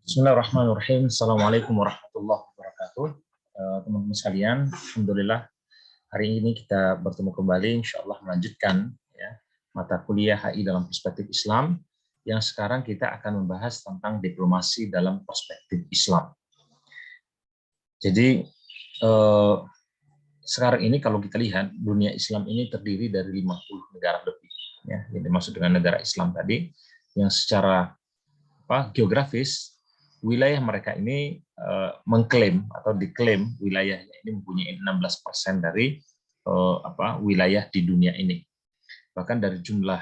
Bismillahirrahmanirrahim. Assalamualaikum warahmatullahi wabarakatuh. Teman-teman sekalian, alhamdulillah hari ini kita bertemu kembali, insya Allah melanjutkan ya, mata kuliah HI dalam perspektif Islam, yang sekarang kita akan membahas tentang diplomasi dalam perspektif Islam. Jadi sekarang ini kalau kita lihat, dunia Islam ini terdiri dari 50 negara lebih. Ya, yang dimaksud dengan negara Islam tadi, yang secara geografis, wilayah mereka ini mengklaim atau diklaim wilayahnya ini mempunyai 16% dari wilayah di dunia ini. Bahkan dari jumlah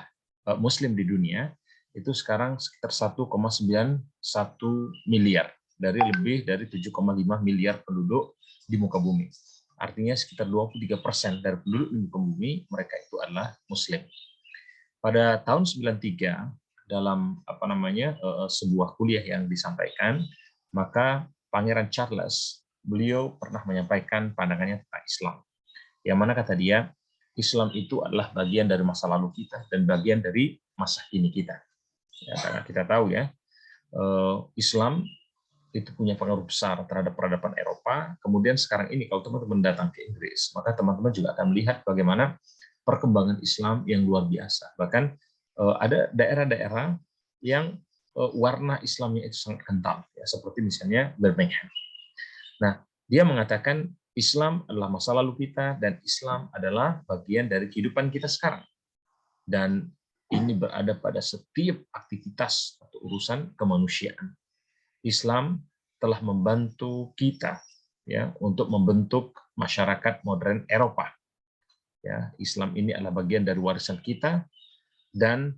Muslim di dunia itu sekarang sekitar 1,91 miliar dari lebih dari 7,5 miliar penduduk di muka bumi. Artinya sekitar 23% dari penduduk di muka bumi mereka itu adalah Muslim. Pada tahun 93 dalam sebuah kuliah yang disampaikan, maka Pangeran Charles beliau pernah menyampaikan pandangannya tentang Islam, yang mana kata dia Islam itu adalah bagian dari masa lalu kita dan bagian dari masa kini kita. Ya, karena kita tahu ya, Islam itu punya pengaruh besar terhadap peradaban Eropa. Kemudian sekarang ini kalau teman-teman datang ke Inggris, maka teman-teman juga akan melihat bagaimana perkembangan Islam yang luar biasa. Bahkan ada daerah-daerah yang warna Islamnya itu sangat kental, ya, seperti misalnya Birmingham. Nah, dia mengatakan Islam adalah masa lalu kita dan Islam adalah bagian dari kehidupan kita sekarang. Dan ini berada pada setiap aktivitas atau urusan kemanusiaan. Islam telah membantu kita ya untuk membentuk masyarakat modern Eropa. Ya, Islam ini adalah bagian dari warisan kita. Dan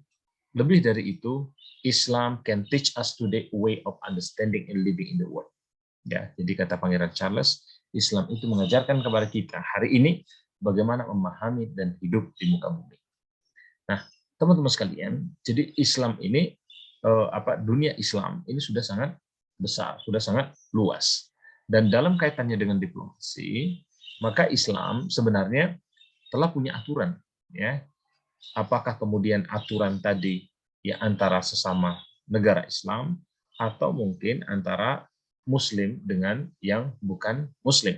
lebih dari itu, Islam can teach us today a way of understanding and living in the world. Ya, jadi kata Pangeran Charles, Islam itu mengajarkan kepada kita hari ini bagaimana memahami dan hidup di muka bumi. Nah, teman-teman sekalian, jadi Islam ini dunia Islam ini sudah sangat besar, sudah sangat luas. Dan dalam kaitannya dengan diplomasi, maka Islam sebenarnya telah punya aturan, ya. Apakah kemudian aturan tadi ya antara sesama negara Islam atau mungkin antara Muslim dengan yang bukan Muslim.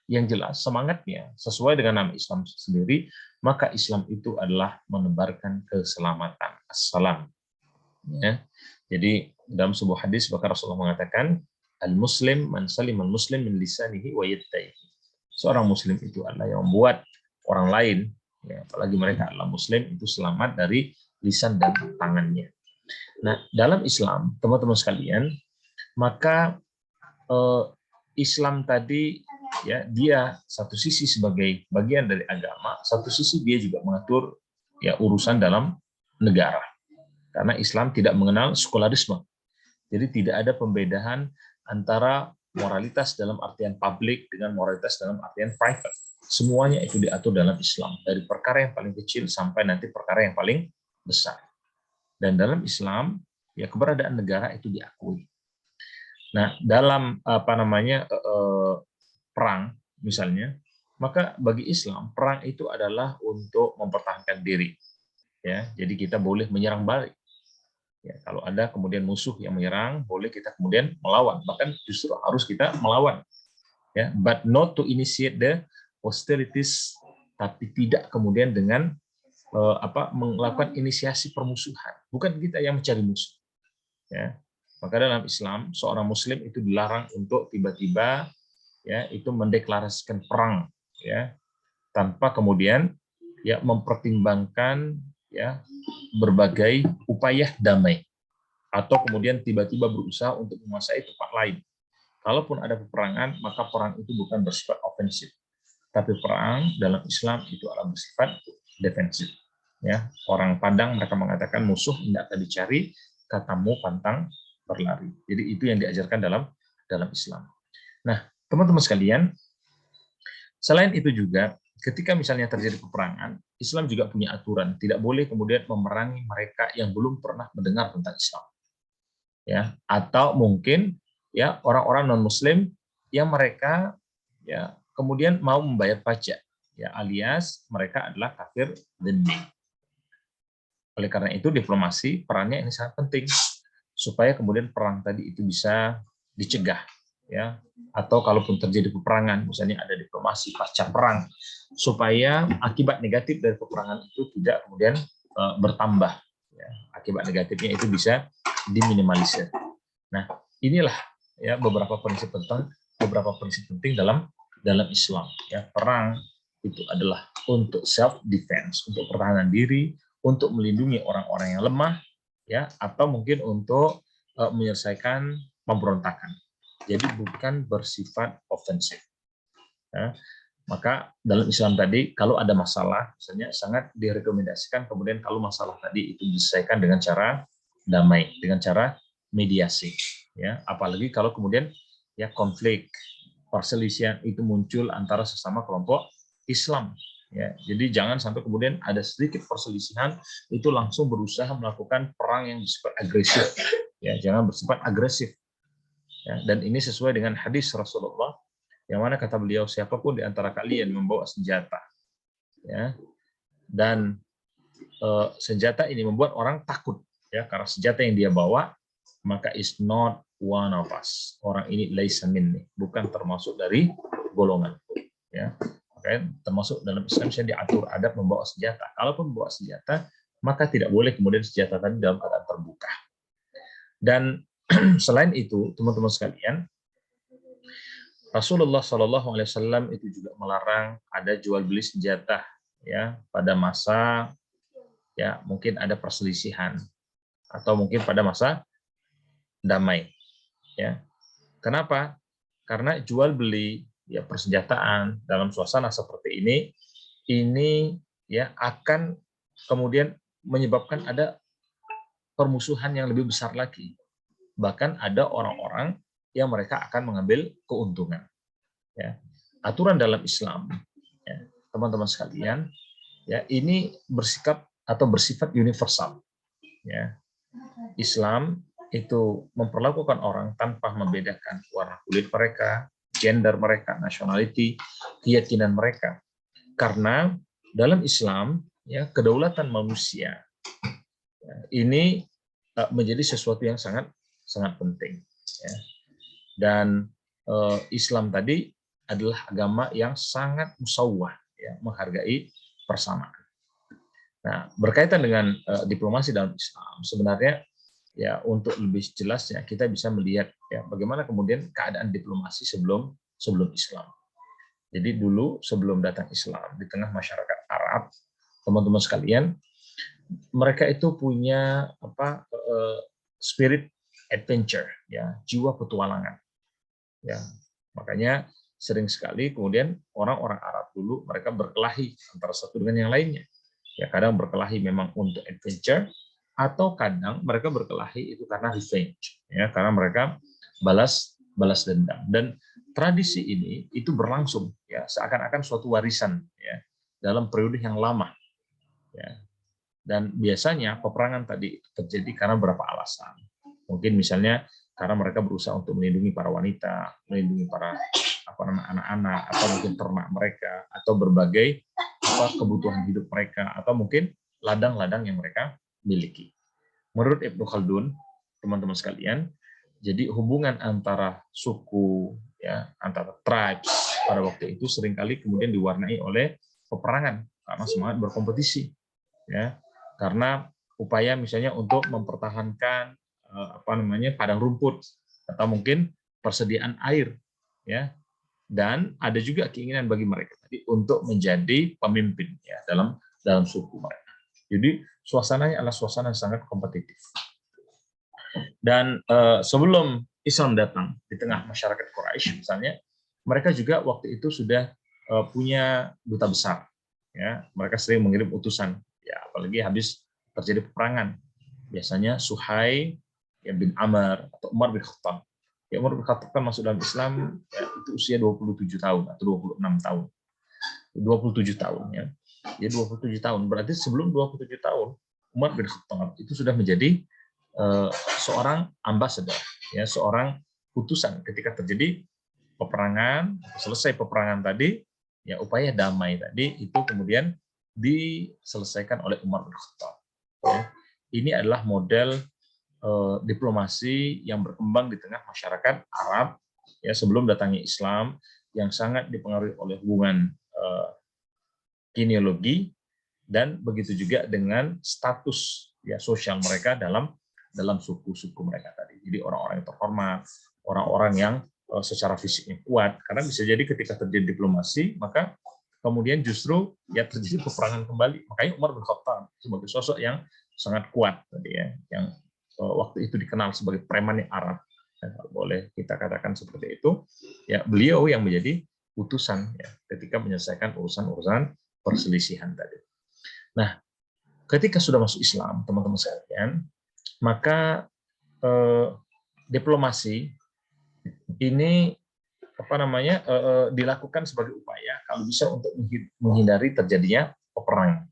Yang jelas semangatnya sesuai dengan nama Islam sendiri, maka Islam itu adalah menebarkan keselamatan. Assalam. Ya. Jadi dalam sebuah hadis bahkan Rasulullah mengatakan al-muslim man salimal muslim min lisanihi wa yadihi. Seorang muslim itu adalah yang membuat orang lain, ya, apalagi mereka adalah Muslim, itu selamat dari lisan dan tangannya. Nah, dalam Islam, teman-teman sekalian, maka Islam tadi, ya, dia satu sisi sebagai bagian dari agama, satu sisi dia juga mengatur ya urusan dalam negara. Karena Islam tidak mengenal sekularisme, jadi tidak ada pembedaan antara moralitas dalam artian publik dengan moralitas dalam artian private. Semuanya itu diatur dalam Islam, dari perkara yang paling kecil sampai nanti perkara yang paling besar. Dan dalam Islam, ya keberadaan negara itu diakui. Nah, dalam perang misalnya, maka bagi Islam perang itu adalah untuk mempertahankan diri. Ya, jadi kita boleh menyerang balik. Ya, kalau ada kemudian musuh yang menyerang, boleh kita kemudian melawan. Bahkan justru harus kita melawan. Ya, but not to initiate the hostilities, tapi tidak kemudian dengan melakukan inisiasi permusuhan. Bukan kita yang mencari musuh. Ya, maka dalam Islam seorang Muslim itu dilarang untuk tiba-tiba ya itu mendeklarasikan perang, ya, tanpa kemudian ya mempertimbangkan ya berbagai upaya damai, atau kemudian tiba-tiba berusaha untuk menguasai tempat lain. Kalaupun ada peperangan, maka perang itu bukan bersifat ofensif, tapi perang dalam Islam itu adalah bersifat defensif. Ya, orang Padang mereka mengatakan musuh tidak akan dicari, katamu pantang berlari. Jadi itu yang diajarkan dalam Islam. Nah, teman-teman sekalian, selain itu juga ketika misalnya terjadi peperangan, Islam juga punya aturan, tidak boleh kemudian memerangi mereka yang belum pernah mendengar tentang Islam. Ya, atau mungkin ya orang-orang non-muslim yang mereka ya kemudian mau membayar pajak, ya alias mereka adalah kafir dhimmi. Oleh karena itu diplomasi perannya ini sangat penting supaya kemudian perang tadi itu bisa dicegah, ya. Atau kalaupun terjadi peperangan, misalnya ada diplomasi pasca perang, supaya akibat negatif dari peperangan itu tidak kemudian bertambah, ya. Akibat negatifnya itu bisa diminimalisir. Nah, inilah ya beberapa prinsip penting dalam Islam. Ya, perang itu adalah untuk self defense, untuk pertahanan diri, untuk melindungi orang-orang yang lemah, ya, atau mungkin untuk menyelesaikan pemberontakan. Jadi bukan bersifat ofensif. Ya. Maka dalam Islam tadi, kalau ada masalah, misalnya sangat direkomendasikan kemudian kalau masalah tadi itu diselesaikan dengan cara damai, dengan cara mediasi. Ya, apalagi kalau kemudian ya konflik, perselisihan itu muncul antara sesama kelompok Islam. Ya, jadi jangan sampai kemudian ada sedikit perselisihan itu langsung berusaha melakukan perang yang bersifat agresif. Ya, jangan bersifat agresif. Ya, dan ini sesuai dengan hadis Rasulullah yang mana kata beliau, siapapun di antara kalian membawa senjata, ya, dan senjata ini membuat orang takut, ya, karena senjata yang dia bawa, maka is not one of us. Orang ini laisa minni, bukan termasuk dari golongan. Ya, makanya termasuk dalam Islam yang diatur adab membawa senjata. Kalaupun membawa senjata, maka tidak boleh kemudian senjata tadi dalam keadaan terbuka. Dan selain itu, teman-teman sekalian, Rasulullah SAW itu juga melarang ada jual beli senjata, ya, pada masa ya mungkin ada perselisihan atau mungkin pada masa damai, ya. Kenapa? Karena jual beli ya persenjataan dalam suasana seperti ini ya akan kemudian menyebabkan ada permusuhan yang lebih besar lagi. Bahkan ada orang-orang yang mereka akan mengambil keuntungan. Ya. Aturan dalam Islam, ya, teman-teman sekalian, ya ini bersikap atau bersifat universal. Ya. Islam itu memperlakukan orang tanpa membedakan warna kulit mereka, gender mereka, nationality, keyakinan mereka. Karena dalam Islam, ya kedaulatan manusia ya, ini menjadi sesuatu yang sangat penting. Ya. Dan Islam tadi adalah agama yang sangat musawwah, ya, menghargai persamaan. Nah, berkaitan dengan diplomasi dalam Islam, sebenarnya ya untuk lebih jelasnya kita bisa melihat ya bagaimana kemudian keadaan diplomasi sebelum Islam. Jadi dulu sebelum datang Islam di tengah masyarakat Arab, teman-teman sekalian, mereka itu punya spirit adventure, ya, jiwa petualangan. Ya, makanya sering sekali kemudian orang-orang Arab dulu mereka berkelahi antara satu dengan yang lainnya. Ya, kadang berkelahi memang untuk adventure atau kadang mereka berkelahi itu karena revenge, ya, karena mereka balas dendam. Dan tradisi ini itu berlangsung ya seakan-akan suatu warisan ya dalam periode yang lama. Ya. Dan biasanya peperangan tadi terjadi karena beberapa alasan. Mungkin misalnya karena mereka berusaha untuk melindungi para wanita, melindungi para anak-anak, atau mungkin ternak mereka, atau berbagai kebutuhan hidup mereka, atau mungkin ladang-ladang yang mereka miliki. Menurut Ibnu Khaldun, teman-teman sekalian, jadi hubungan antara suku, ya, antara tribes pada waktu itu seringkali kemudian diwarnai oleh peperangan karena semangat berkompetisi, ya, karena upaya misalnya untuk mempertahankan padang rumput atau mungkin persediaan air, ya, dan ada juga keinginan bagi mereka tadi untuk menjadi pemimpin ya dalam suku mereka. Jadi suasananya adalah suasana yang sangat kompetitif. Dan sebelum Islam datang di tengah masyarakat Quraisy misalnya, mereka juga waktu itu sudah punya duta besar, ya, mereka sering mengirim utusan, ya, apalagi habis terjadi peperangan, biasanya Suhail ya bin Amr atau Umar bin Khattab. Ya, Umar bin Khattab kan masuk dalam Islam ya, itu usia 27 tahun atau 26 tahun. 27 tahun ya. Ya 27 tahun. Berarti sebelum 27 tahun Umar bin Khattab itu sudah menjadi seorang ambassador, ya, seorang utusan ketika terjadi peperangan, selesai peperangan tadi, ya upaya damai tadi itu kemudian diselesaikan oleh Umar bin Khattab. Ya. Ini adalah model diplomasi yang berkembang di tengah masyarakat Arab ya sebelum datangnya Islam, yang sangat dipengaruhi oleh hubungan kineologi dan begitu juga dengan status ya sosial mereka dalam suku-suku mereka tadi. Jadi orang-orang yang terhormat, orang-orang yang secara fisiknya kuat, karena bisa jadi ketika terjadi diplomasi maka kemudian justru ya terjadi peperangan kembali. Makanya Umar bin Khattab sebagai sosok yang sangat kuat tadi ya, yang waktu itu dikenal sebagai preman Arab, ya, boleh kita katakan seperti itu. Ya beliau yang menjadi utusan ya, ketika menyelesaikan urusan-urusan perselisihan tadi. Nah, ketika sudah masuk Islam, teman-teman sekalian, maka diplomasi ini dilakukan sebagai upaya kalau bisa untuk menghindari terjadinya peperangan.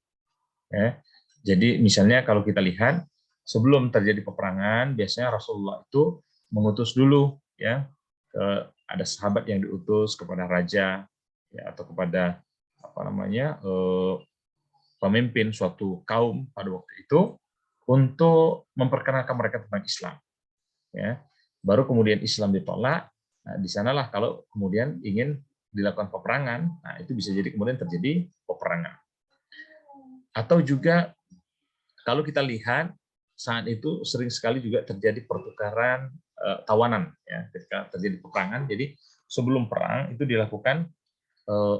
Ya. Jadi misalnya kalau kita lihat sebelum terjadi peperangan, biasanya Rasulullah itu mengutus dulu ya ada sahabat yang diutus kepada raja ya, atau kepada pemimpin suatu kaum pada waktu itu untuk memperkenalkan mereka tentang Islam. Ya. Baru kemudian Islam ditolak. Nah, di sanalah kalau kemudian ingin dilakukan peperangan, nah itu bisa jadi kemudian terjadi peperangan. Atau juga kalau kita lihat saat itu sering sekali juga terjadi pertukaran tawanan ya ketika terjadi peperangan. Jadi sebelum perang itu dilakukan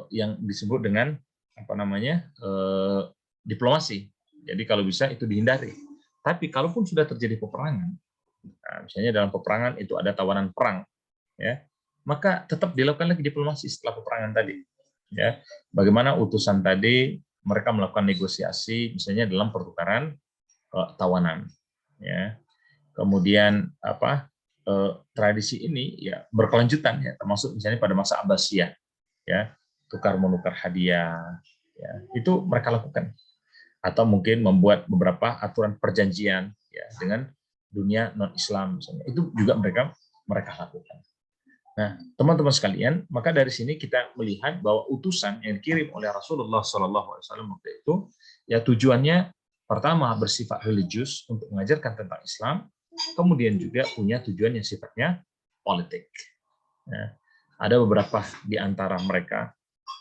yang disebut dengan diplomasi. Jadi kalau bisa itu dihindari. Tapi kalaupun sudah terjadi peperangan, nah, misalnya dalam peperangan itu ada tawanan perang, ya, maka tetap dilakukan lagi diplomasi setelah peperangan tadi. Ya, bagaimana utusan tadi mereka melakukan negosiasi, misalnya dalam pertukaran tawanan. Ya, kemudian tradisi ini ya berkelanjutan ya, termasuk misalnya pada masa Abbasiyah, ya, tukar menukar hadiah, ya, itu mereka lakukan. Atau mungkin membuat beberapa aturan perjanjian ya dengan dunia non-Islam misalnya, itu juga mereka lakukan. Nah, teman-teman sekalian, maka dari sini kita melihat bahwa utusan yang dikirim oleh Rasulullah SAW waktu itu, ya tujuannya pertama bersifat religius untuk mengajarkan tentang Islam, kemudian juga punya tujuan yang sifatnya politik. Ya, ada beberapa di antara mereka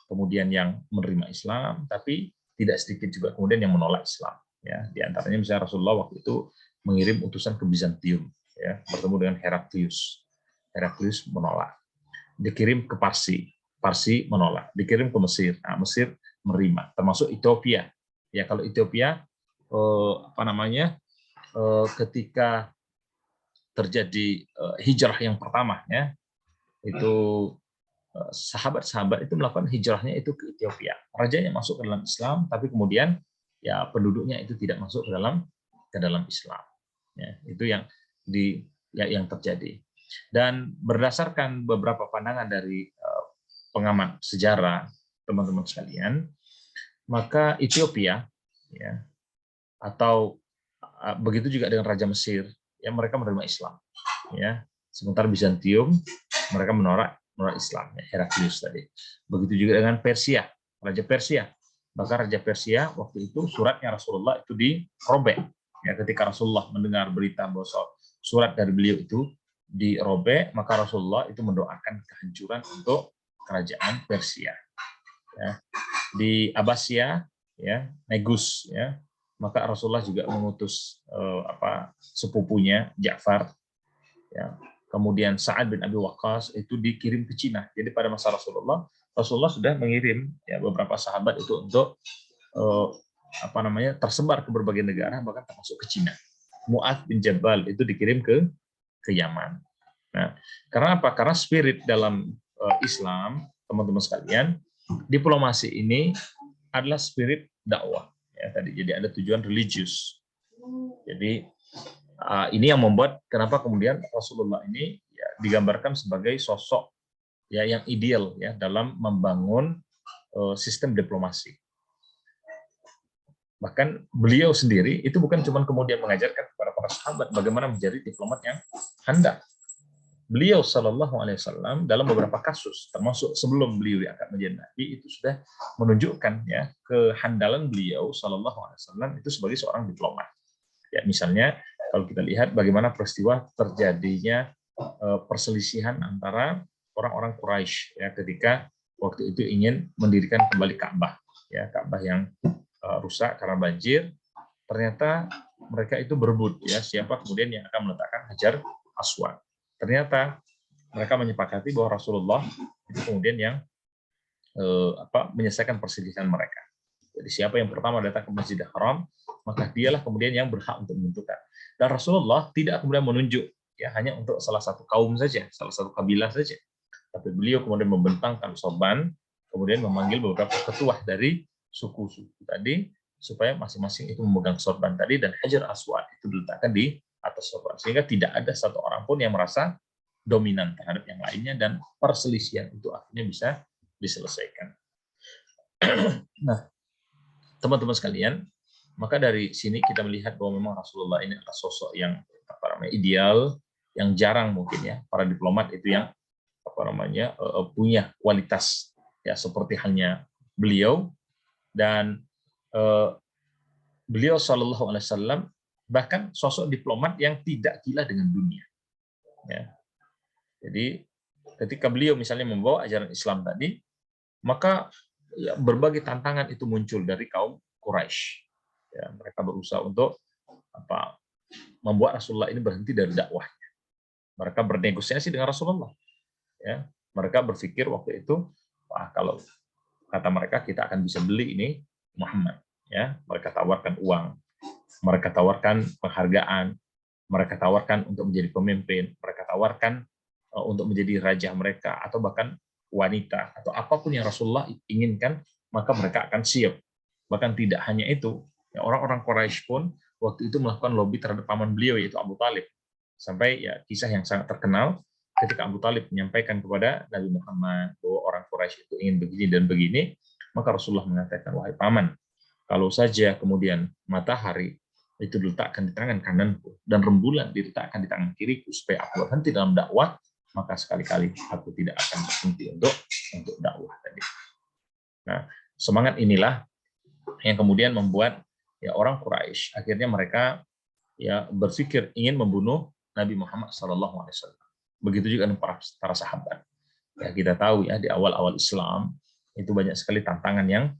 kemudian yang menerima Islam, tapi tidak sedikit juga kemudian yang menolak Islam. Ya, di antaranya misalnya Rasulullah waktu itu mengirim utusan ke Bizantium, ya, bertemu dengan Heraklius. Heraklius menolak. Dikirim ke Parsi, Parsi menolak. Dikirim ke Mesir, nah, Mesir menerima. Termasuk Ethiopia. Ya, kalau Ethiopia ketika terjadi hijrah yang pertama, ya, itu sahabat-sahabat itu melakukan hijrahnya itu ke Ethiopia. Rajanya masuk ke dalam Islam, tapi kemudian ya penduduknya itu tidak masuk ke dalam Islam. Ya, itu yang terjadi. Dan berdasarkan beberapa pandangan dari pengamat sejarah, teman-teman sekalian, maka Ethiopia, ya, atau begitu juga dengan Raja Mesir, ya mereka menerima Islam. Ya, sementara Bizantium mereka menolak Islam, ya, Heraklius tadi. Begitu juga dengan Persia, Raja Persia. Maka Raja Persia waktu itu suratnya Rasulullah itu dirobek. Ya, ketika Rasulullah mendengar berita bahwa surat dari beliau itu dirobek, maka Rasulullah itu mendoakan kehancuran untuk kerajaan Persia. Ya. Di Abbasiyah, ya, Negus, ya, maka Rasulullah juga mengutus sepupunya Ja'far, ya. Kemudian Sa'ad bin Abi Waqqas itu dikirim ke Cina. Jadi pada masa Rasulullah sudah mengirim ya beberapa sahabat itu untuk tersebar ke berbagai negara, bahkan termasuk ke Cina. Mu'adz bin Jabal itu dikirim ke Yaman. Nah, karena apa? Karena spirit dalam Islam, teman-teman sekalian, diplomasi ini adalah spirit dakwah. Ya, tadi jadi ada tujuan religius. Jadi ini yang membuat kenapa kemudian Rasulullah ini ya, digambarkan sebagai sosok ya yang ideal ya dalam membangun sistem diplomasi. Bahkan beliau sendiri itu bukan cuma kemudian mengajarkan kepada para sahabat bagaimana menjadi diplomat yang handal. Beliau Shallallahu Alaihi Wasallam dalam beberapa kasus, termasuk sebelum beliau diangkat menjadi nabi, itu sudah menunjukkan ya kehandalan beliau Shallallahu Alaihi Wasallam itu sebagai seorang diplomat. Ya, misalnya Kalau kita lihat bagaimana peristiwa terjadinya perselisihan antara orang-orang Quraisy ya ketika waktu itu ingin mendirikan kembali Ka'bah, ya Ka'bah yang rusak karena banjir. Ternyata mereka itu berebut ya siapa kemudian yang akan meletakkan Hajar Aswad. Ternyata mereka menyepakati bahwa Rasulullah itu kemudian yang menyelesaikan perselisihan mereka. Jadi siapa yang pertama datang ke Masjidil Haram, maka dialah kemudian yang berhak untuk menentukan. Dan Rasulullah tidak kemudian menunjuk ya hanya untuk salah satu kaum saja, salah satu kabilah saja. Tapi beliau kemudian membentangkan sorban, kemudian memanggil beberapa ketua dari suku-suku tadi supaya masing-masing itu memegang sorban tadi dan Hajar Aswad itu diletakkan di atas sorban sehingga tidak ada satu orang pun yang merasa dominan terhadap yang lainnya dan perselisihan itu akhirnya bisa diselesaikan. Nah, teman-teman sekalian, maka dari sini kita melihat bahwa memang Rasulullah ini adalah sosok yang ideal, yang jarang mungkin ya para diplomat itu yang punya kualitas ya seperti halnya beliau. Dan beliau Shallallahu Alaihi Wasallam bahkan sosok diplomat yang tidak gila dengan dunia. Ya. Jadi ketika beliau misalnya membawa ajaran Islam tadi, maka ya, berbagai tantangan itu muncul dari kaum Quraisy. Ya, mereka berusaha untuk membuat Rasulullah ini berhenti dari dakwahnya. Mereka bernegosiasi dengan Rasulullah. Ya, mereka berpikir waktu itu, wah kalau kata mereka kita akan bisa beli ini Muhammad. Ya, mereka tawarkan uang, mereka tawarkan penghargaan, mereka tawarkan untuk menjadi pemimpin, mereka tawarkan untuk menjadi raja mereka, atau bahkan wanita, atau apapun yang Rasulullah inginkan, maka mereka akan siap. Bahkan tidak hanya itu, ya, orang-orang Quraisy pun waktu itu melakukan lobby terhadap paman beliau, yaitu Abu Talib. Sampai ya kisah yang sangat terkenal, ketika Abu Talib menyampaikan kepada Nabi Muhammad bahwa orang Quraisy itu ingin begini dan begini, maka Rasulullah mengatakan, wahai paman, kalau saja kemudian matahari itu diletakkan di tangan kananku dan rembulan diletakkan di tangan kiriku supaya aku berhenti dalam dakwah, maka sekali-kali aku tidak akan berhenti untuk dakwah tadi. Nah, semangat inilah yang kemudian membuat ya orang Quraisy akhirnya mereka ya berpikir ingin membunuh Nabi Muhammad SAW. Begitu juga dengan para sahabat. Ya kita tahu ya di awal-awal Islam itu banyak sekali tantangan yang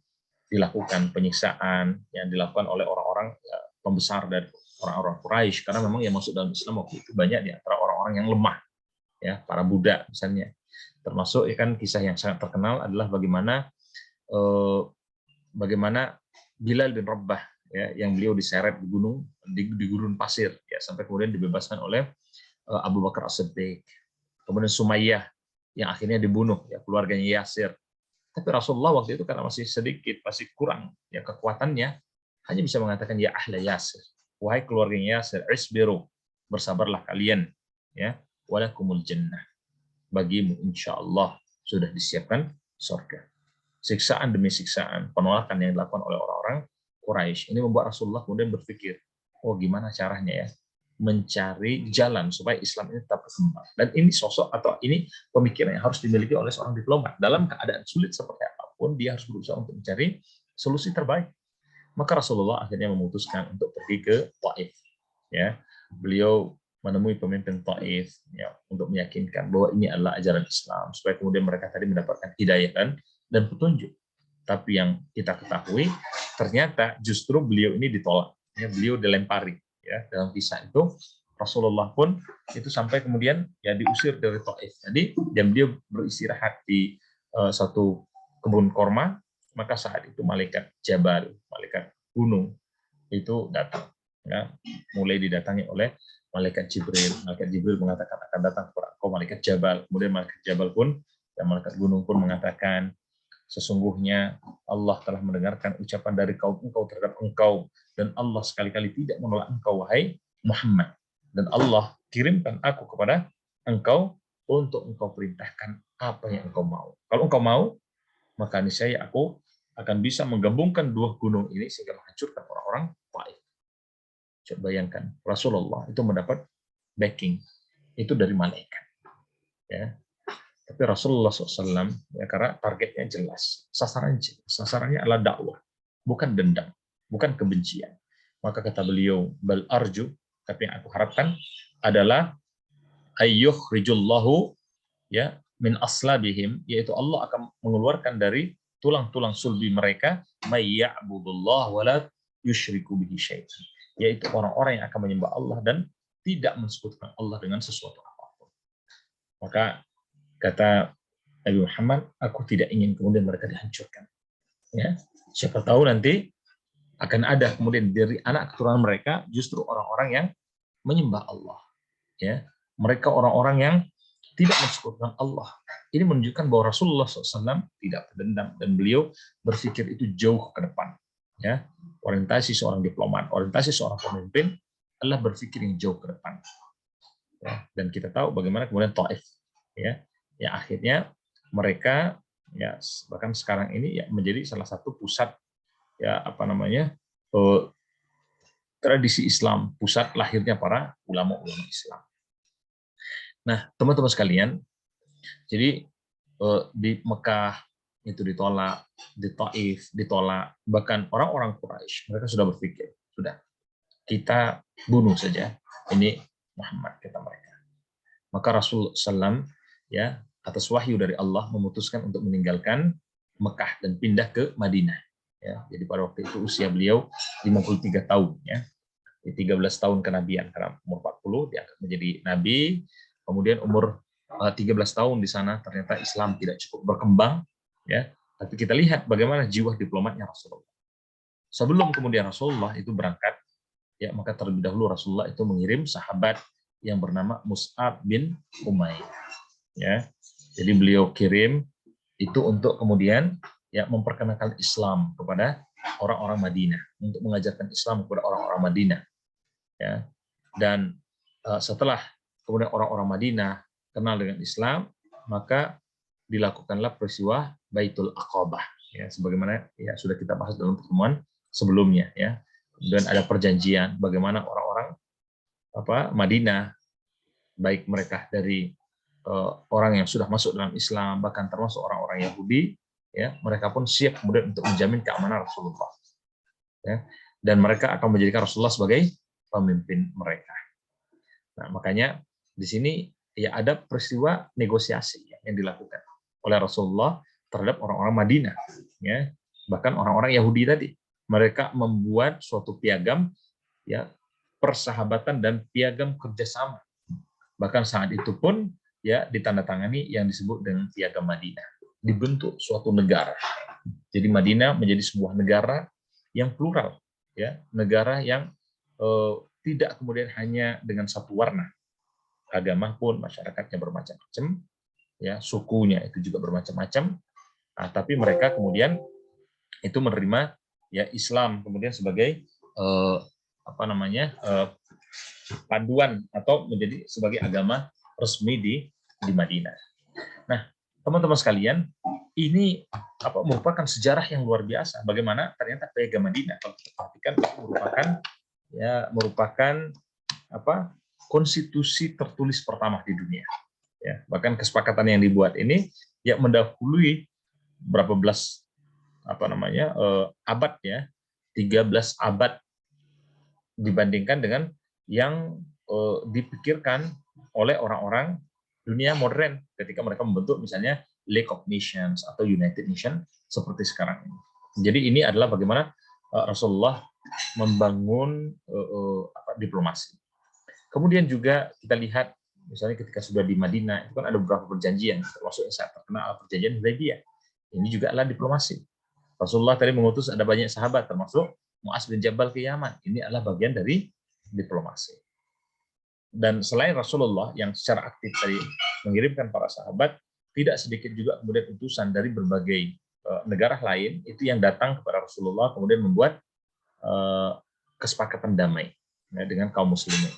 dilakukan, penyiksaan yang dilakukan oleh orang-orang ya, pembesar dari orang-orang Quraisy karena memang yang masuk dalam Islam waktu itu banyak di antara orang-orang yang lemah, ya para budak misalnya. Termasuk ya kan kisah yang sangat terkenal adalah bagaimana Bilal bin Rabah ya yang beliau diseret di gurun pasir ya sampai kemudian dibebaskan oleh Abu Bakar As-Siddiq. Kemudian Sumayyah yang akhirnya dibunuh ya keluarganya Yasir. Tapi Rasulullah waktu itu karena masih sedikit, masih kurang ya kekuatannya, hanya bisa mengatakan ya ahla Yasir, wahai keluarganya Yasir, isbiru, bersabarlah kalian, ya, walakumul jannah, bagimu insyaallah sudah disiapkan surga. Siksaan demi siksaan, penolakan yang dilakukan oleh orang-orang Quraisy ini membuat Rasulullah kemudian berpikir, oh gimana caranya ya mencari jalan supaya Islam ini tetap berkembang. Dan ini sosok atau ini pemikiran yang harus dimiliki oleh seorang diplomat. Dalam keadaan sulit seperti apapun, dia harus berusaha untuk mencari solusi terbaik. Maka Rasulullah akhirnya memutuskan untuk pergi ke Taif. Ya, beliau menemui pemimpin Taif ya, untuk meyakinkan bahwa ini adalah ajaran Islam, supaya kemudian mereka tadi mendapatkan hidayah dan petunjuk. Tapi yang kita ketahui, ternyata justru beliau ini ditolak. Ya, beliau dilempari. Ya, dalam kisah itu Rasulullah pun itu sampai kemudian ya diusir dari Taif. Jadi dan beliau beristirahat di satu kebun korma, maka saat itu malaikat Jabal, malaikat gunung itu datang. Ya, mulai didatangi oleh malaikat Jibril. Malaikat Jibril mengatakan akan datang kepada engkau malaikat Jabal. Kemudian malaikat Jabal pun dan malaikat gunung pun mengatakan sesungguhnya Allah telah mendengarkan ucapan dari kaum engkau terhadap engkau dan Allah sekali-kali tidak menolak engkau wahai Muhammad dan Allah kirimkan aku kepada engkau untuk engkau perintahkan apa yang engkau mau. Kalau engkau mau maka niscaya aku akan bisa menggabungkan dua gunung ini sehingga menghancurkan orang-orang Taif. Coba bayangkan Rasulullah itu mendapat backing itu dari malaikat. Ya. Tapi Rasulullah SAW, ya, karena targetnya jelas, sasarannya adalah dakwah, bukan dendam, bukan kebencian. Maka kata beliau, bal arju Tapi yang aku harapkan adalah ayyukhrijullahu ya min aslabihim, yaitu Allah akan mengeluarkan dari tulang-tulang sulbi mereka may ya'budullah wa la yusyriku bihi syai'an, yaitu orang-orang yang akan menyembah Allah dan tidak mensekutukan Allah dengan sesuatu apapun. Maka kata Nabi Muhammad, aku tidak ingin kemudian mereka dihancurkan. Ya, siapa tahu nanti akan ada kemudian dari anak keturunan mereka justru orang-orang yang menyembah Allah. Ya, mereka orang-orang yang tidak mensekutukan Allah. Ini menunjukkan bahwa Rasulullah SAW tidak berdendam dan beliau berpikir itu jauh ke depan. Ya, orientasi seorang diplomat, orientasi seorang pemimpin adalah berpikir yang jauh ke depan. Ya, dan kita tahu bagaimana kemudian Taif, ya, yang akhirnya mereka ya bahkan sekarang ini ya menjadi salah satu pusat ya tradisi Islam, pusat lahirnya para ulama-ulama Islam. Nah, teman-teman sekalian, jadi di Mekah itu ditolak, di Taif ditolak, bahkan orang-orang Quraisy mereka sudah berpikir, sudah kita bunuh saja ini Muhammad, kata mereka. Maka Rasul SAW ya atas wahyu dari Allah memutuskan untuk meninggalkan Mekah dan pindah ke Madinah. Ya, jadi pada waktu itu usia beliau 53 tahun, ya. 13 tahun kenabian, karena umur 40 diangkat menjadi nabi. Kemudian umur 13 tahun di sana ternyata Islam tidak cukup berkembang, ya. Tapi kita lihat bagaimana jiwa diplomatnya Rasulullah. Sebelum kemudian Rasulullah itu berangkat, ya, maka terlebih dahulu Rasulullah itu mengirim sahabat yang bernama Mus'ab bin Umayyah, ya. Jadi beliau kirim itu untuk kemudian ya memperkenalkan Islam kepada orang-orang Madinah, untuk mengajarkan Islam kepada orang-orang Madinah, ya. Dan setelah kemudian orang-orang Madinah kenal dengan Islam, maka dilakukanlah peristiwa Baitul Aqabah, ya, sebagaimana ya sudah kita bahas dalam pertemuan sebelumnya, ya. Dan ada perjanjian bagaimana orang-orang Madinah, baik mereka dari orang yang sudah masuk dalam Islam, bahkan termasuk orang-orang Yahudi, ya, mereka pun siap kemudian untuk menjamin keamanan Rasulullah, ya, dan mereka akan menjadikan Rasulullah sebagai pemimpin mereka. Nah, makanya di sini ya ada peristiwa negosiasi yang dilakukan oleh Rasulullah terhadap orang-orang Madinah, ya, bahkan orang-orang Yahudi tadi, mereka membuat suatu piagam, ya, persahabatan dan piagam kerjasama. Bahkan saat itu pun ya ditandatangani yang disebut dengan piagam Madinah, dibentuk suatu negara. Jadi Madinah menjadi sebuah negara yang plural, ya, negara yang tidak kemudian hanya dengan satu warna. Agama pun masyarakatnya bermacam-macam, ya, sukunya itu juga bermacam-macam. Nah, tapi mereka kemudian itu menerima ya Islam kemudian sebagai panduan atau menjadi sebagai agama resmi di Madinah. Nah, teman-teman sekalian, ini merupakan sejarah yang luar biasa. Bagaimana ternyata piagam Madinah, kalau kita perhatikan, merupakan konstitusi tertulis pertama di dunia. Ya, bahkan kesepakatan yang dibuat ini ya mendahului berapa belas abad, ya, 13 abad dibandingkan dengan yang dipikirkan oleh orang-orang dunia modern ketika mereka membentuk misalnya League of Nations atau United Nations seperti sekarang ini. Jadi ini adalah bagaimana Rasulullah membangun diplomasi. Kemudian juga kita lihat misalnya ketika sudah di Madinah itu kan ada beberapa perjanjian, termasuk yang sangat terkenal perjanjian Hudaybiyah. Ini juga adalah diplomasi. Rasulullah tadi mengutus ada banyak sahabat termasuk Mu'az bin Jabal ke Yaman. Ini adalah bagian dari diplomasi. Dan selain Rasulullah yang secara aktif tadi mengirimkan para sahabat, tidak sedikit juga kemudian utusan dari berbagai negara lain itu yang datang kepada Rasulullah kemudian membuat kesepakatan damai, ya, dengan kaum muslimin.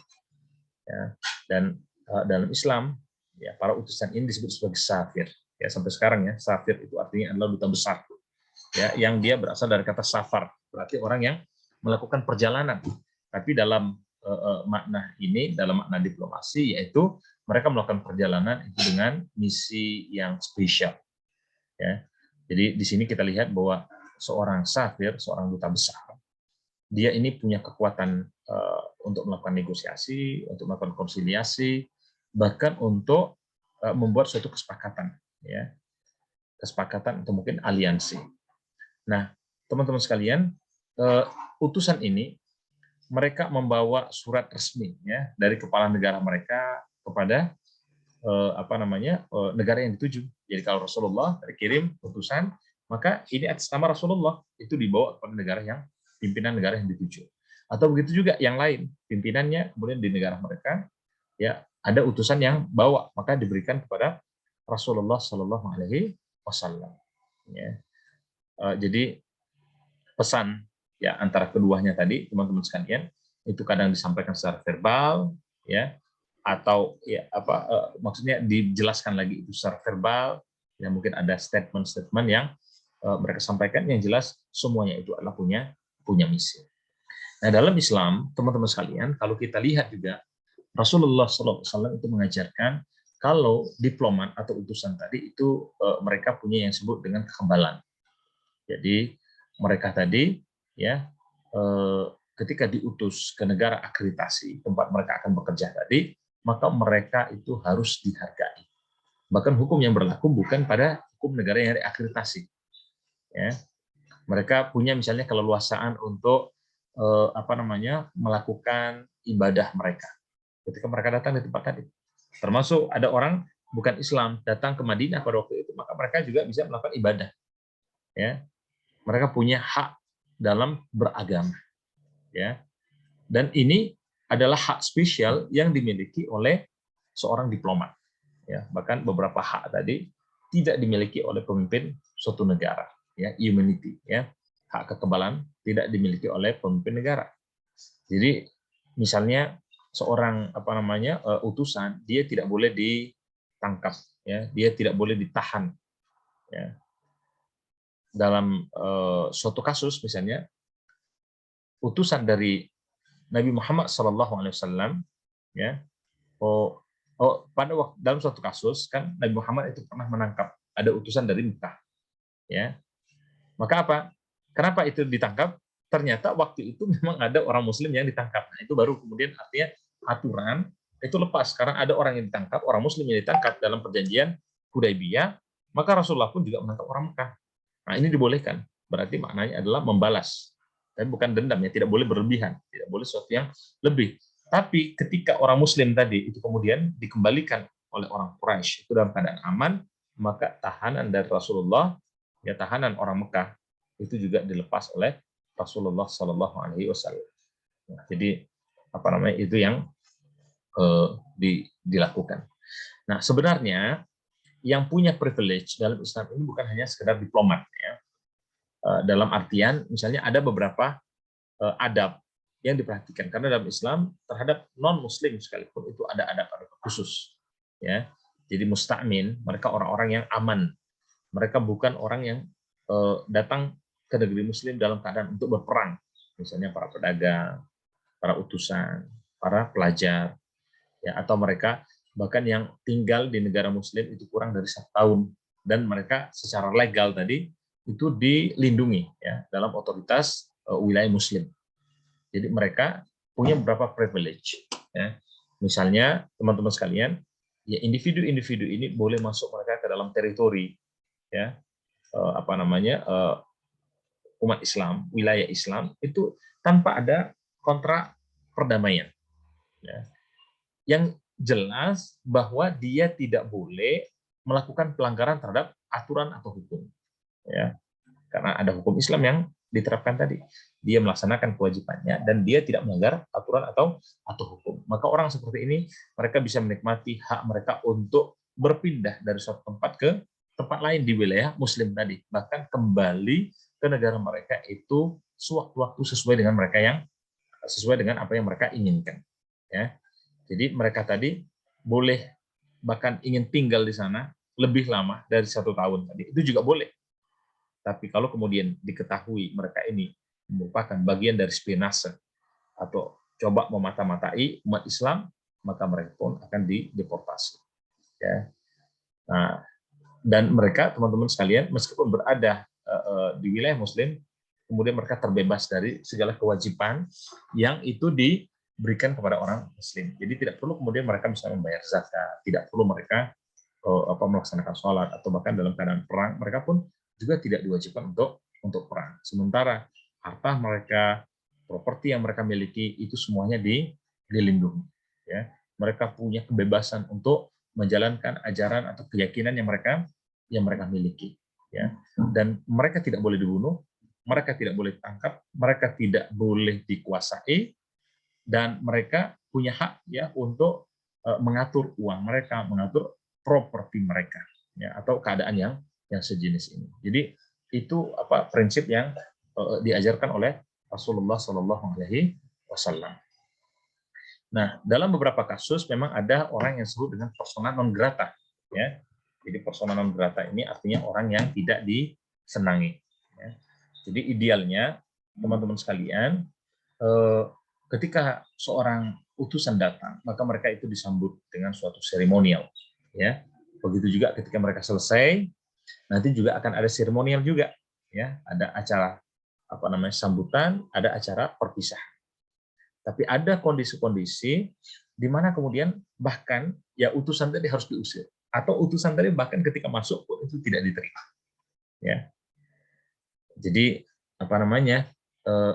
Ya. Dan dalam Islam ya para utusan ini disebut sebagai safir. Ya, sampai sekarang ya safir itu artinya adalah duta besar. Ya, yang dia berasal dari kata safar, berarti orang yang melakukan perjalanan. Tapi dalam makna ini, dalam makna diplomasi, yaitu mereka melakukan perjalanan itu dengan misi yang spesial. Ya. Jadi di sini kita lihat bahwa seorang safir, seorang duta besar, dia ini punya kekuatan untuk melakukan negosiasi, untuk melakukan konsiliasi, bahkan untuk membuat suatu kesepakatan, ya, kesepakatan atau mungkin aliansi. Nah, teman-teman sekalian, utusan ini mereka membawa surat resmi, ya, dari kepala negara mereka kepada negara yang dituju. Jadi kalau Rasulullah kirim utusan, maka ini atas nama Rasulullah itu dibawa kepada negara yang pimpinan negara yang dituju. Atau begitu juga yang lain, pimpinannya kemudian di negara mereka, ya, ada utusan yang bawa, maka diberikan kepada Rasulullah Shallallahu Alaihi Wasallam. Ya. Jadi pesan, ya, antara keduanya tadi, teman-teman sekalian, itu kadang disampaikan secara verbal, ya, atau ya maksudnya dijelaskan lagi itu secara verbal, ya, mungkin ada statement-statement yang mereka sampaikan, yang jelas semuanya itu adalah punya misi. Nah, dalam Islam, teman-teman sekalian, kalau kita lihat juga Rasulullah SAW itu mengajarkan kalau diplomat atau utusan tadi itu mereka punya yang disebut dengan kekebalan. Jadi mereka tadi, ya, ketika diutus ke negara akreditasi tempat mereka akan bekerja tadi, maka mereka itu harus dihargai. Bahkan hukum yang berlaku bukan pada hukum negara yang diakreditasi. Ya. Mereka punya misalnya keleluasaan untuk melakukan ibadah mereka ketika mereka datang di tempat tadi. Termasuk ada orang bukan Islam datang ke Madinah pada waktu itu, maka mereka juga bisa melakukan ibadah. Ya. Mereka punya hak dalam beragama. Ya. Dan ini adalah hak spesial yang dimiliki oleh seorang diplomat. Ya, bahkan beberapa hak tadi tidak dimiliki oleh pemimpin suatu negara. Ya, immunity, ya, hak kekebalan tidak dimiliki oleh pemimpin negara. Jadi misalnya seorang utusan, dia tidak boleh ditangkap, ya, dia tidak boleh ditahan. Ya. Dalam suatu kasus misalnya utusan dari Nabi Muhammad SAW, ya, pada waktu dalam suatu kasus kan Nabi Muhammad itu pernah menangkap ada utusan dari Mekah, ya. Maka apa? Kenapa itu ditangkap? Ternyata waktu itu memang ada orang Muslim yang ditangkap. Nah, itu baru kemudian artinya aturan itu lepas. Sekarang ada orang yang ditangkap, orang Muslim yang ditangkap dalam perjanjian Hudaybiyah, maka Rasulullah pun juga menangkap orang Mekah. Nah, ini dibolehkan. Berarti maknanya adalah membalas. Tapi bukan dendam, ya, tidak boleh berlebihan, tidak boleh sesuatu yang lebih. Tapi ketika orang Muslim tadi itu kemudian dikembalikan oleh orang Quraisy itu dalam keadaan aman, maka tahanan dari Rasulullah, ya, tahanan orang Mekah itu juga dilepas oleh Rasulullah Shallallahu Alaihi Wasallam. Nah, jadi itu yang dilakukan. Nah, sebenarnya yang punya privilege dalam Islam ini bukan hanya sekedar diplomat, ya. Dalam artian misalnya ada beberapa adab yang diperhatikan karena dalam Islam terhadap non Muslim sekalipun itu ada adab-adab khusus, ya. Jadi musta'min, mereka orang-orang yang aman, mereka bukan orang yang datang ke negeri Muslim dalam keadaan untuk berperang, misalnya para pedagang, para utusan, para pelajar, ya, atau mereka bahkan yang tinggal di negara Muslim itu kurang dari 1 tahun dan mereka secara legal tadi itu dilindungi, ya, dalam otoritas wilayah Muslim. Jadi mereka punya beberapa privilege, ya. Misalnya teman-teman sekalian, ya, individu-individu ini boleh masuk mereka ke dalam teritori, ya, umat Islam, wilayah Islam itu tanpa ada kontrak perdamaian, ya. Yang jelas bahwa dia tidak boleh melakukan pelanggaran terhadap aturan atau hukum, ya, karena ada hukum Islam yang diterapkan tadi. Dia melaksanakan kewajibannya dan dia tidak melanggar aturan atau hukum. Maka orang seperti ini mereka bisa menikmati hak mereka untuk berpindah dari suatu tempat ke tempat lain di wilayah Muslim tadi, bahkan kembali ke negara mereka itu sewaktu-waktu sesuai dengan apa yang mereka inginkan, ya. Jadi mereka tadi boleh bahkan ingin tinggal di sana lebih lama dari 1 tahun tadi, itu juga boleh. Tapi kalau kemudian diketahui mereka ini merupakan bagian dari spionase atau coba memata-matai umat Islam, maka mereka pun akan dideportasi. Ya. Nah, dan mereka, teman-teman sekalian, meskipun berada di wilayah Muslim, kemudian mereka terbebas dari segala kewajiban yang itu diberikan kepada orang Muslim. Jadi tidak perlu kemudian mereka bisa membayar zakat, tidak perlu mereka melaksanakan sholat, atau bahkan dalam keadaan perang mereka pun juga tidak diwajibkan untuk perang. Sementara harta mereka, properti yang mereka miliki itu semuanya dilindungi. Ya, mereka punya kebebasan untuk menjalankan ajaran atau keyakinan yang mereka miliki. Ya, dan mereka tidak boleh dibunuh, mereka tidak boleh ditangkap, mereka tidak boleh dikuasai, dan mereka punya hak ya untuk mengatur uang mereka, mengatur properti mereka, ya, atau keadaan yang sejenis ini. Jadi itu prinsip yang diajarkan oleh Rasulullah Shallallahu Alaihi Wasallam. Nah, dalam beberapa kasus memang ada orang yang disebut dengan persona non grata, ya. Jadi persona non grata ini artinya orang yang tidak disenangi. Ya. Jadi idealnya teman-teman sekalian, ketika seorang utusan datang, maka mereka itu disambut dengan suatu seremonial. Ya, begitu juga ketika mereka selesai, nanti juga akan ada seremonial juga. Ya, ada acara sambutan, ada acara perpisahan. Tapi ada kondisi-kondisi di mana kemudian bahkan ya utusan tadi harus diusir, atau utusan tadi bahkan ketika masuk pun itu tidak diterima. Ya, jadi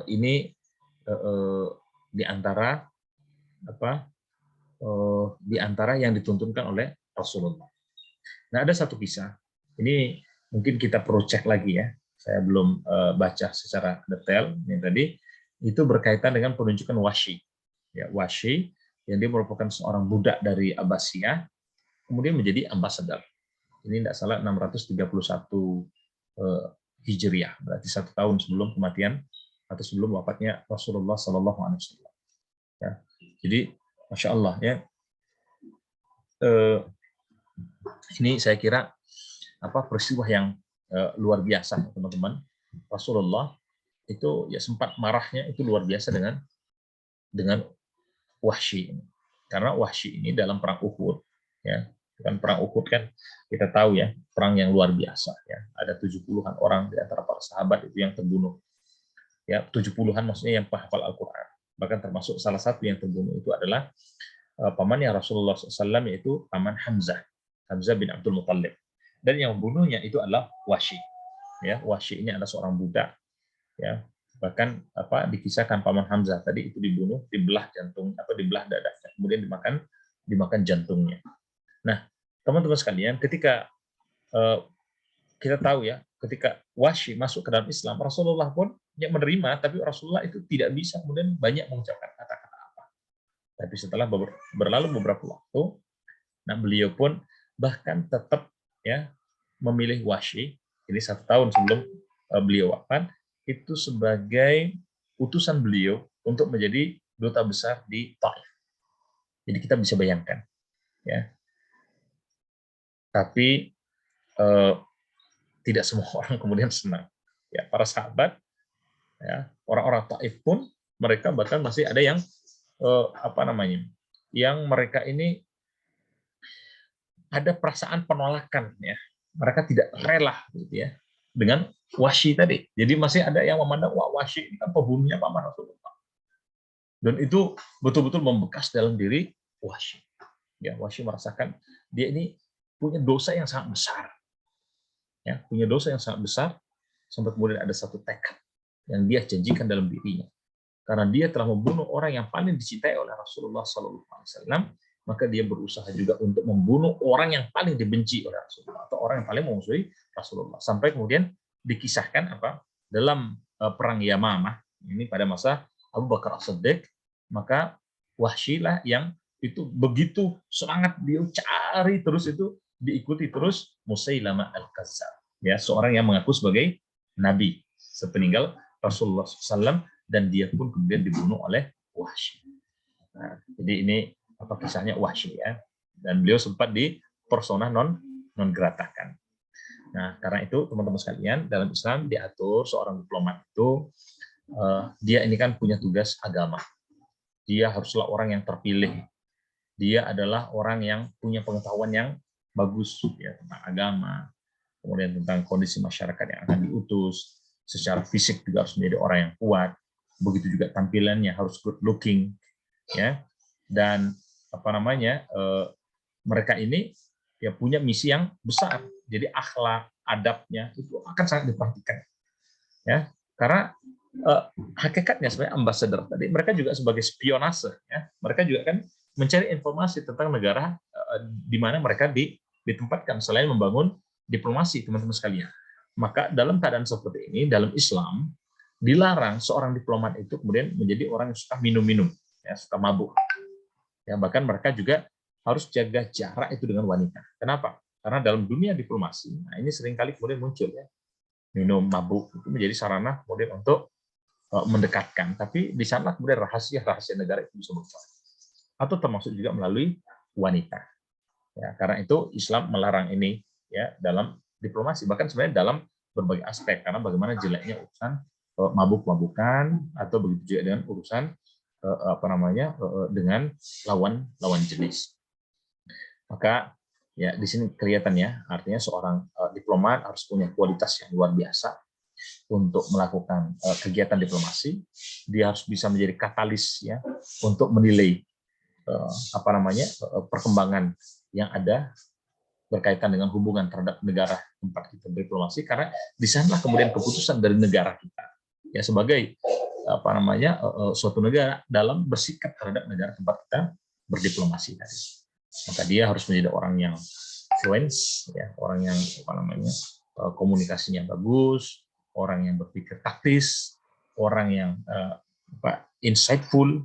ini di antara yang dituntunkan oleh Rasulullah. Nah, ada satu kisah. Ini mungkin kita perlu cek lagi ya. Saya belum baca secara detail yang tadi. Itu berkaitan dengan penunjukan Wahsy. Ya, Wahsy yang dia merupakan seorang budak dari Abbasiyah, kemudian menjadi ambasador. Ini tidak salah 631 Hijriah, berarti 1 tahun sebelum kematian atau sebelum wafatnya Rasulullah Sallallahu Alaihi Wasallam. Ya, jadi Masya Allah ya. Ini saya kira peristiwa yang luar biasa, teman-teman. Rasulullah itu ya sempat marahnya itu luar biasa dengan Wahsy ini. Karena Wahsy ini dalam perang Uhud, ya, kan perang Uhud kan kita tahu ya, perang yang luar biasa ya. Ada 70-an orang di antara para sahabat itu yang terbunuh. Ya, 70-an maksudnya yang penghafal Al-Qur'an. Bahkan termasuk salah satu yang terbunuh itu adalah pamannya Rasulullah SAW, yaitu paman Hamzah bin Abdul Muttalib. Dan yang membunuhnya itu adalah Wahsy. Ya, Wahsy ini adalah seorang budak. Ya, bahkan dikisahkan paman Hamzah tadi itu dibunuh, dibelah jantung, dibelah dadanya, kemudian dimakan jantungnya. Nah, teman-teman sekalian, ketika kita tahu ya, ketika Wahsy masuk ke dalam Islam, Rasulullah pun yang menerima, tapi Rasulullah itu tidak bisa kemudian banyak mengucapkan kata-kata apa. Tapi setelah berlalu beberapa waktu, nah beliau pun bahkan tetap ya memilih Wahsy, ini 1 tahun sebelum beliau wafat, itu sebagai utusan beliau untuk menjadi duta besar di Taif. Jadi kita bisa bayangkan, ya. Tapi tidak semua orang kemudian senang. Ya, para sahabat, ya, orang-orang Taif pun mereka bahkan masih ada yang yang mereka ini ada perasaan penolakan, ya. Mereka tidak rela, gitu ya, dengan Wahsy tadi. Jadi masih ada yang memandang, wah Wahsy ini kan pembunuhnya paman Rasulullah. Dan itu betul-betul membekas dalam diri Wahsy. Ya, Wahsy merasakan dia ini punya dosa yang sangat besar. Ya, punya dosa yang sangat besar, sampai kemudian ada satu tekad yang dia janjikan dalam dirinya. Karena dia telah membunuh orang yang paling dicintai oleh Rasulullah SAW, maka dia berusaha juga untuk membunuh orang yang paling dibenci oleh Rasulullah, atau orang yang paling memusuhi Rasulullah. Sampai kemudian dikisahkan dalam perang Yamamah ini pada masa Abu Bakar As-Siddiq, maka Wahsy lah yang itu begitu semangat dia cari terus, itu diikuti terus Musailamah Al-Kazzab, ya, seorang yang mengaku sebagai nabi sepeninggal Rasulullah SAW, dan dia pun kemudian dibunuh oleh Wahsy. Nah, jadi ini kisahnya Wahsy ya, dan beliau sempat di persona non gratakan. Nah, karena itu teman-teman sekalian, dalam Islam diatur seorang diplomat itu dia ini kan punya tugas agama. Dia haruslah orang yang terpilih. Dia adalah orang yang punya pengetahuan yang bagus ya tentang agama, kemudian tentang kondisi masyarakat yang akan diutus, secara fisik juga harus menjadi orang yang kuat, begitu juga tampilannya harus good looking, ya. Dan apa namanya, mereka ini ya punya misi yang besar, jadi akhlak, adabnya itu akan sangat diperhatikan, ya. Karena hakikatnya sebenarnya ambassador tadi, mereka juga sebagai spionase, ya. Mereka juga kan mencari informasi tentang negara di mana mereka ditempatkan selain membangun diplomasi, teman-teman sekalian. Maka dalam keadaan seperti ini, dalam Islam dilarang seorang diplomat itu kemudian menjadi orang yang suka minum-minum, ya, suka mabuk. Ya, bahkan mereka juga harus jaga jarak itu dengan wanita. Kenapa? Karena dalam dunia diplomasi, nah ini seringkali kemudian muncul, ya, minum, mabuk itu menjadi sarana kemudian untuk mendekatkan. Tapi di sana kemudian rahasia-rahasia negara itu bisa bocor. Atau termasuk juga melalui wanita. Ya, karena itu Islam melarang ini, ya, dalam diplomasi, bahkan sebenarnya dalam berbagai aspek, karena bagaimana jeleknya urusan mabuk-mabukan, atau begitu juga dengan urusan apa namanya, dengan lawan jenis. Maka ya di sini kelihatan, ya, artinya seorang diplomat harus punya kualitas yang luar biasa untuk melakukan kegiatan diplomasi. Dia harus bisa menjadi katalis, ya, untuk menilai apa namanya, perkembangan yang ada berkaitan dengan hubungan terhadap negara tempat kita berdiplomasi, karena di sana kemudian keputusan dari negara kita, ya, sebagai apa namanya, suatu negara dalam bersikap terhadap negara tempat kita berdiplomasi tadi. Maka dia harus menjadi orang yang fluent, ya, orang yang apa namanya, komunikasinya bagus, orang yang berpikir taktis, orang yang insightful,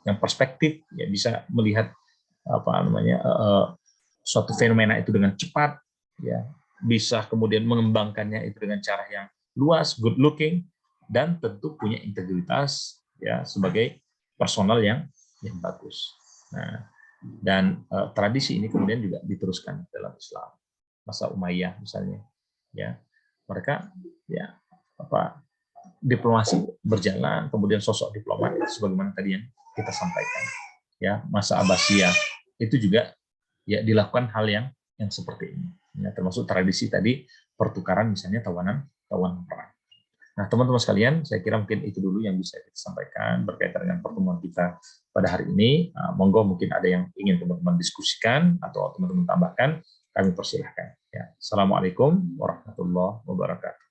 yang perspektif, ya, bisa melihat apa namanya, suatu fenomena itu dengan cepat, ya, bisa kemudian mengembangkannya itu dengan cara yang luas, good looking, dan tentu punya integritas, ya, sebagai personal yang bagus. Nah, dan tradisi ini kemudian juga diteruskan dalam Islam. Masa Umayyah misalnya, ya, mereka, ya, apa, diplomasi berjalan, kemudian sosok diplomat itu sebagaimana tadi yang kita sampaikan, ya. Masa Abbasiyah itu juga, ya, dilakukan hal yang seperti ini, ya, termasuk tradisi tadi pertukaran misalnya tawanan perang. Nah, teman-teman sekalian, saya kira mungkin itu dulu yang bisa kita sampaikan berkaitan dengan pertemuan kita pada hari ini. Monggo mungkin ada yang ingin teman-teman diskusikan atau teman-teman tambahkan, kami persilahkan, ya. Assalamualaikum warahmatullahi wabarakatuh.